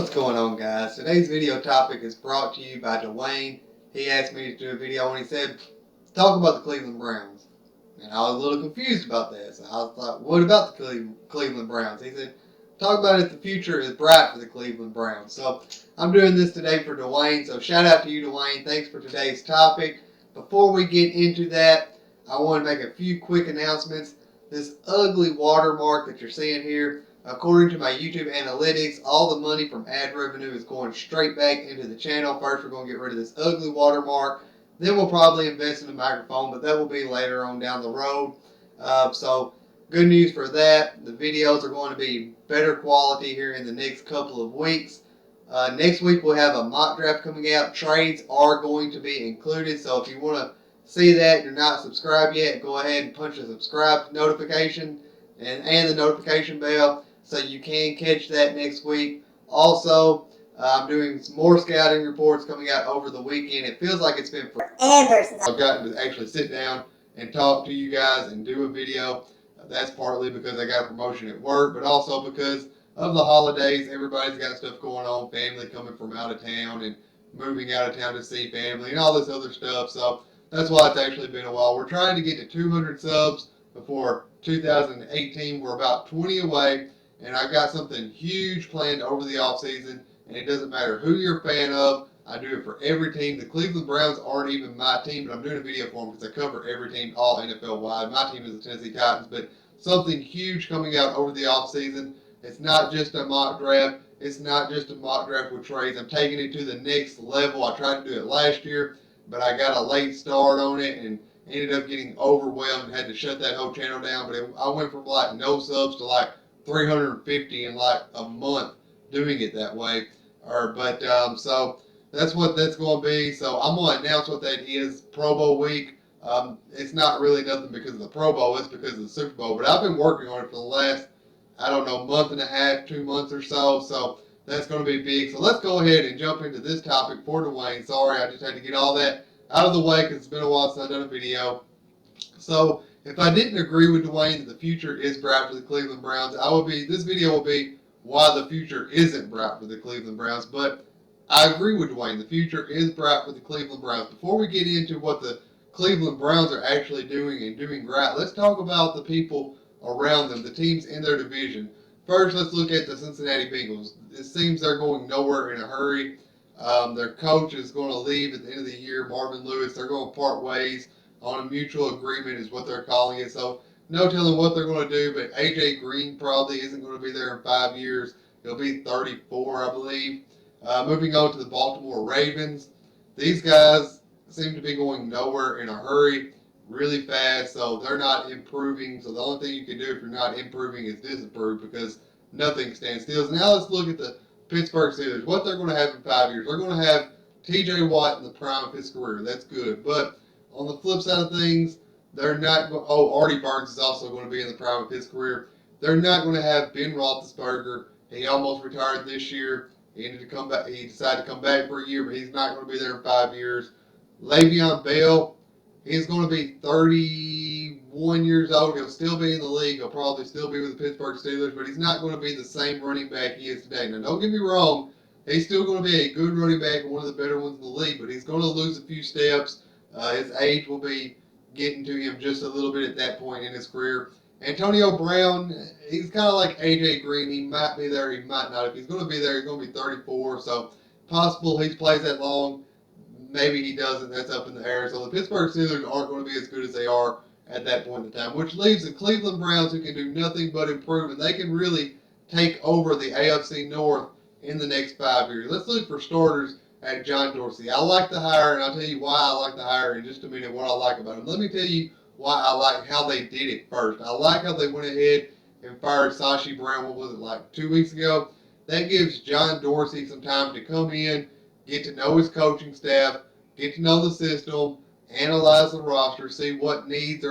What's going on, guys? Today's video topic is brought to you by Dwayne. He asked me to do a video and he said, talk about the Cleveland Browns. And I was a little confused about that. So I thought, what about the Cleveland Browns? He said, talk about if the future is bright for the Cleveland Browns. So I'm doing this today for Dwayne. So shout out to you, Dwayne. Thanks for today's topic. Before we get into that, I want to make a few quick announcements. This ugly watermark that you're seeing here, according to my YouTube analytics, all the money from ad revenue is going straight back into the channel. First, we're going to get rid of this ugly watermark. Then we'll probably invest in a microphone, but that will be later on down the road. So good news for that. The videos are going to be better quality here in the next couple of weeks. Next week, we'll have a mock draft coming out. Trades are going to be included. So if you want to see that and you're not subscribed yet, go ahead and punch the subscribe notification and the notification bell, so you can catch that next week. Also, I'm doing some more scouting reports coming out over the weekend. It feels like it's been forever since I've gotten to actually sit down and talk to you guys and do a video. That's partly because I got a promotion at work, but also because of the holidays. Everybody's got stuff going on, family coming from out of town and moving out of town to see family and all this other stuff. So that's why it's actually been a while. We're trying to get to 200 subs before 2018. We're about 20 away. And I've got something huge planned over the offseason, and it doesn't matter who you're a fan of. I do it for every team. The Cleveland Browns aren't even my team, but I'm doing a video for them because I cover every team all NFL-wide. My team is the Tennessee Titans, but something huge coming out over the offseason. It's not just a mock draft. It's not just a mock draft with trades. I'm taking it to the next level. I tried to do it last year, but I got a late start on it and ended up getting overwhelmed and had to shut that whole channel down. But I went from like no subs to like 350 in like a month doing it that way. So that's what that's going to be. So I'm going to announce what that is. Pro Bowl week. It's not really nothing because of the Pro Bowl. It's because of the Super Bowl. But I've been working on it for the last, I don't know, month and a half, 2 months or so. So that's going to be big. So let's go ahead and jump into this topic for Dwayne. Sorry, I just had to get all that out of the way because it's been a while since I've done a video. So if I didn't agree with Dwayne that the future is bright for the Cleveland Browns, this video will be why the future isn't bright for the Cleveland Browns. But I agree with Dwayne. The future is bright for the Cleveland Browns. Before we get into what the Cleveland Browns are actually doing and doing right, let's talk about the people around them, the teams in their division. First, let's look at the Cincinnati Bengals. It seems they're going nowhere in a hurry. Their coach is going to leave at the end of the year, Marvin Lewis. They're going to part ways on a mutual agreement is what they're calling it. So no telling what they're going to do, but A.J. Green probably isn't going to be there in 5 years. He'll be 34, I believe. Moving on to the Baltimore Ravens. These guys seem to be going nowhere in a hurry, really fast, so they're not improving. So the only thing you can do if you're not improving is disapprove because nothing stands still. So now let's look at the Pittsburgh Steelers. What they're going to have in 5 years. They're going to have T.J. Watt in the prime of his career. That's good, but on the flip side of things, they're not going. Oh, Artie Burns is also going to be in the prime of his career. They're not going to have Ben Roethlisberger. He almost retired this year. He ended to come back. He decided to come back for a year, but he's not going to be there in 5 years. Le'Veon Bell, he's going to be 31 years old. He'll still be in the league. He'll probably still be with the Pittsburgh Steelers, but he's not going to be the same running back he is today. Now, don't get me wrong. He's still going to be a good running back and one of the better ones in the league, but he's going to lose a few steps. His age will be getting to him just a little bit at that point in his career. Antonio Brown, he's kind of like A.J. Green. He might be there, he might not. If he's going to be there, he's going to be 34. So possible he plays that long. Maybe he doesn't. That's up in the air. So the Pittsburgh Steelers aren't going to be as good as they are at that point in time, which leaves the Cleveland Browns who can do nothing but improve, and they can really take over the AFC North in the next 5 years. Let's look for starters at John Dorsey. I like the hire, and I'll tell you why I like the hire in just a minute, what I like about him. Let me tell you why I like how they did it first. I like how they went ahead and fired Sashi Brown, what was it, like 2 weeks ago? That gives John Dorsey some time to come in, get to know his coaching staff, get to know the system, analyze the roster, see what needs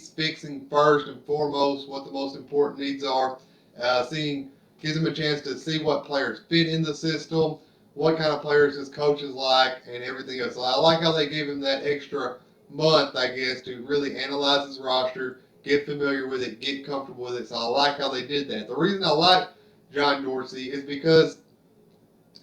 fixing first and foremost, what the most important needs are. Gives him a chance to see what players fit in the system, what kind of players his coaches like, and everything else. So I like how they gave him that extra month, I guess, to really analyze his roster, get familiar with it, get comfortable with it. So I like how they did that. The reason I like John Dorsey is because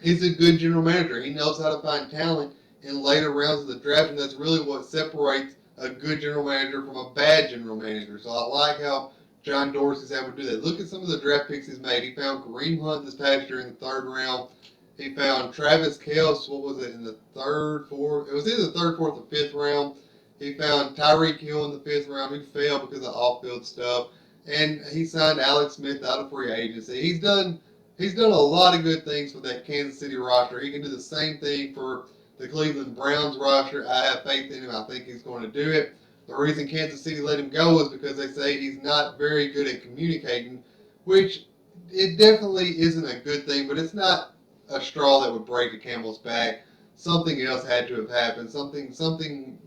he's a good general manager. He knows how to find talent in later rounds of the draft, and that's really what separates a good general manager from a bad general manager. So I like how John Dorsey's able to do that. Look at some of the draft picks he's made. He found Kareem Hunt this past year in the third round. He found Travis Kelce, what was it, in the third, fourth? It was either the third, fourth, or fifth round. He found Tyreek Hill in the fifth round, who fell because of off-field stuff. And he signed Alex Smith out of free agency. He's done a lot of good things for that Kansas City roster. He can do the same thing for the Cleveland Browns roster. I have faith in him. I think he's going to do it. The reason Kansas City let him go is because they say he's not very good at communicating, which it definitely isn't a good thing, but it's not a straw that would break a camel's back. Something else had to have happened. Something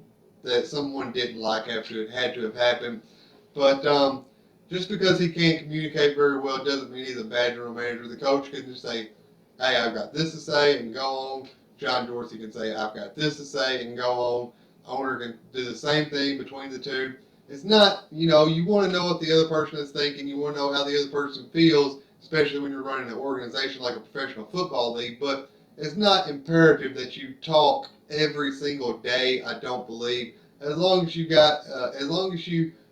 that someone didn't like after it had to have happened. But just because he can't communicate very well doesn't mean he's a bad general manager. The coach can just say, hey, I've got this to say and go on. John Dorsey can say, I've got this to say and go on. Owner can do the same thing between the two. It's not, you want to know what the other person is thinking. You want to know how the other person feels, especially when you're running an organization like a professional football league. But it's not imperative that you talk every single day, I don't believe. As long as you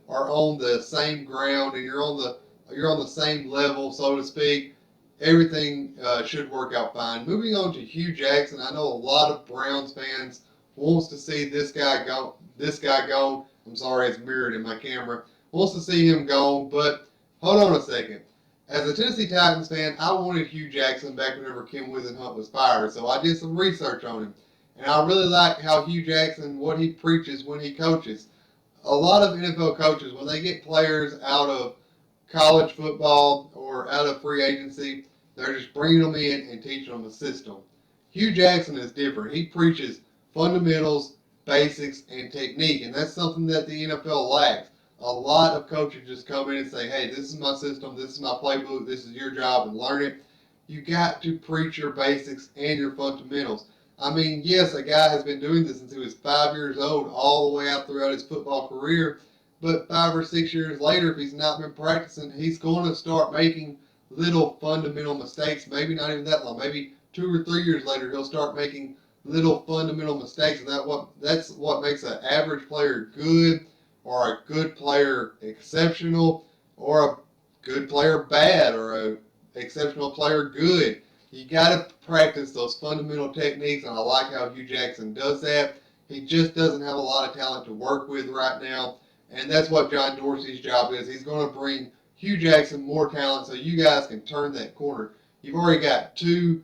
are on the same ground and you're on the same level, so to speak, everything should work out fine. Moving on to Hugh Jackson, I know a lot of Browns fans wants to see this guy go. I'm sorry, it's mirrored in my camera. Wants to see him gone, but hold on a second. As a Tennessee Titans fan, I wanted Hugh Jackson back whenever Kim Wisenhunt was fired, so I did some research on him. And I really like how Hugh Jackson, what he preaches when he coaches. A lot of NFL coaches, when they get players out of college football or out of free agency, they're just bringing them in and teaching them a system. Hugh Jackson is different. He preaches fundamentals, basics, and technique, and that's something that the NFL lacks. A lot of coaches just come in and say, hey, this is my system, this is my playbook, this is your job, and learn it. You got to preach your basics and your fundamentals. I mean, yes, a guy has been doing this since he was 5 years old, all the way out throughout his football career, but 5 or 6 years later, if he's not been practicing, he's going to start making little fundamental mistakes, maybe not even that long, maybe 2 or 3 years later, he'll start making little fundamental mistakes, and that's what makes an average player good, or a good player exceptional, or a good player bad, or a exceptional player good. You got to practice those fundamental techniques, and I like how Hugh Jackson does that. He just doesn't have a lot of talent to work with right now, and that's what John Dorsey's job is. He's going to bring Hugh Jackson more talent so you guys can turn that corner. You've already got one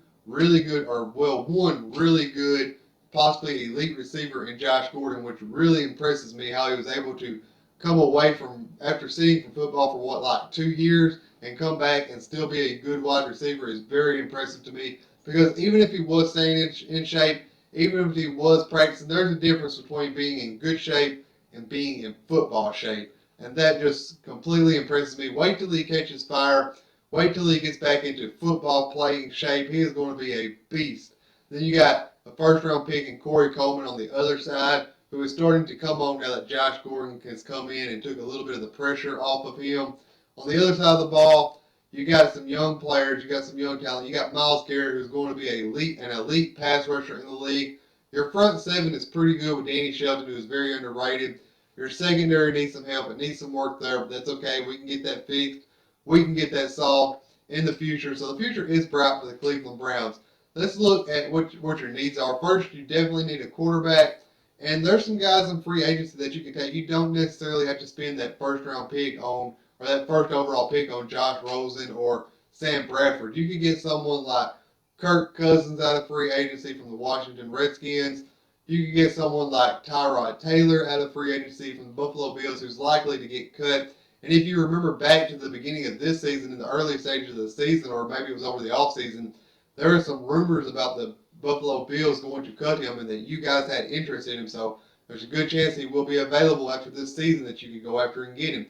really good, possibly elite receiver in Josh Gordon, which really impresses me how he was able to come away from, after sitting from football for 2 years, and come back and still be a good wide receiver is very impressive to me. Because even if he was staying in shape, even if he was practicing, there's a difference between being in good shape and being in football shape. And that just completely impresses me. Wait till he catches fire. Wait till he gets back into football playing shape. He is going to be a beast. Then you got a first-round pick in Corey Coleman on the other side, who is starting to come on now that Josh Gordon has come in and took a little bit of the pressure off of him. On the other side of the ball, you got some young players, you got some young talent. You got Myles Garrett, who's going to be an elite pass rusher in the league. Your front seven is pretty good with Danny Shelton, who is very underrated. Your secondary needs some help. It needs some work there, but that's okay. We can get that fixed. We can get that solved in the future. So the future is bright for the Cleveland Browns. Let's look at what your needs are. First, you definitely need a quarterback. And there's some guys in free agency that you can take. You don't necessarily have to spend that first-round pick on, or that first overall pick on Josh Rosen or Sam Bradford. You could get someone like Kirk Cousins out of free agency from the Washington Redskins. You could get someone like Tyrod Taylor out of free agency from the Buffalo Bills, who's likely to get cut. And if you remember back to the beginning of this season, in the early stages of the season, or maybe it was over the offseason, there were some rumors about the Buffalo Bills going to cut him and that you guys had interest in him. So there's a good chance he will be available after this season that you could go after and get him.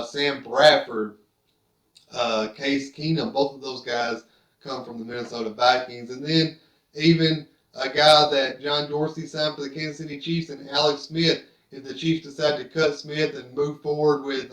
Sam Bradford, Case Keenum, both of those guys come from the Minnesota Vikings. And then even a guy that John Dorsey signed for the Kansas City Chiefs, and Alex Smith. If the Chiefs decide to cut Smith and move forward with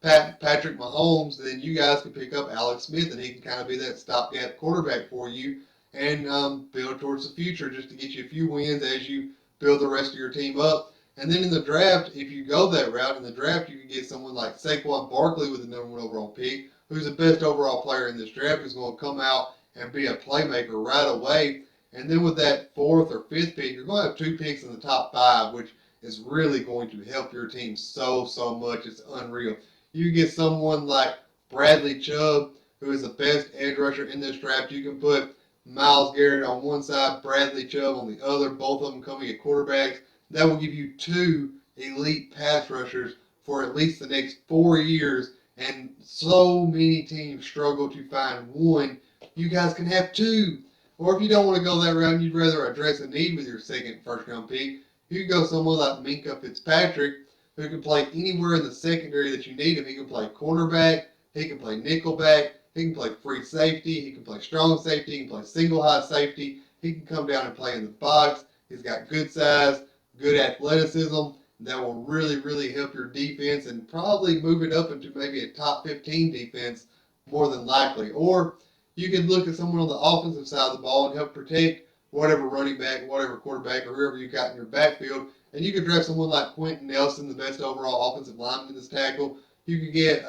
Patrick Mahomes, then you guys can pick up Alex Smith, and he can kind of be that stopgap quarterback for you. and build towards the future just to get you a few wins as you build the rest of your team up. And then in the draft, if you go that route, in the draft you can get someone like Saquon Barkley with the #1 overall pick, who's the best overall player in this draft, who's going to come out and be a playmaker right away. And then with that 4th or 5th pick, you're going to have 2 picks in the top 5, which is really going to help your team so much. It's unreal. You get someone like Bradley Chubb, who is the best edge rusher in this draft. You can put Myles Garrett on one side, Bradley Chubb on the other, both of them coming at quarterbacks. That will give you 2 elite pass rushers for at least the next 4 years. And so many teams struggle to find one. You guys can have 2. Or if you don't want to go that route and you'd rather address a need with your second first-round pick, you can go someone like Minkah Fitzpatrick, who can play anywhere in the secondary that you need him. He can play cornerback, he can play nickelback, he can play free safety, he can play strong safety, he can play single high safety, he can come down and play in the box. He's got good size, good athleticism that will really help your defense and probably move it up into maybe a top 15 defense more than likely. Or you can look at someone on the offensive side of the ball and help protect whatever running back, whatever quarterback, or whoever you got in your backfield. And you could draft someone like Quentin Nelson, the best overall offensive lineman in this tackle. You could get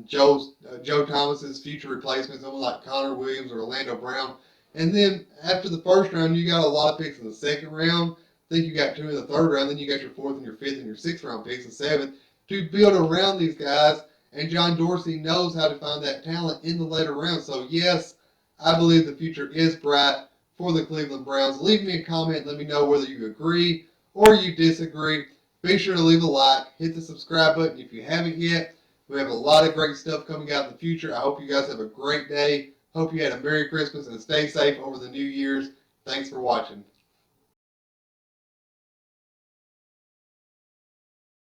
Joe Thomas's future replacement, someone like Connor Williams or Orlando Brown. And then after the first round, you got a lot of picks in the second round. I think you got 2 in the third round. Then you got your 4th and your 5th and your 6th round picks, the 7th, to build around these guys. And John Dorsey knows how to find that talent in the later rounds. So yes, I believe the future is bright for the Cleveland Browns. Leave me a comment. Let me know whether you agree or you disagree. Be sure to leave a like. Hit the subscribe button if you haven't yet. We have a lot of great stuff coming out in the future. I hope you guys have a great day. Hope you had a Merry Christmas and stay safe over the New Year's. Thanks for watching.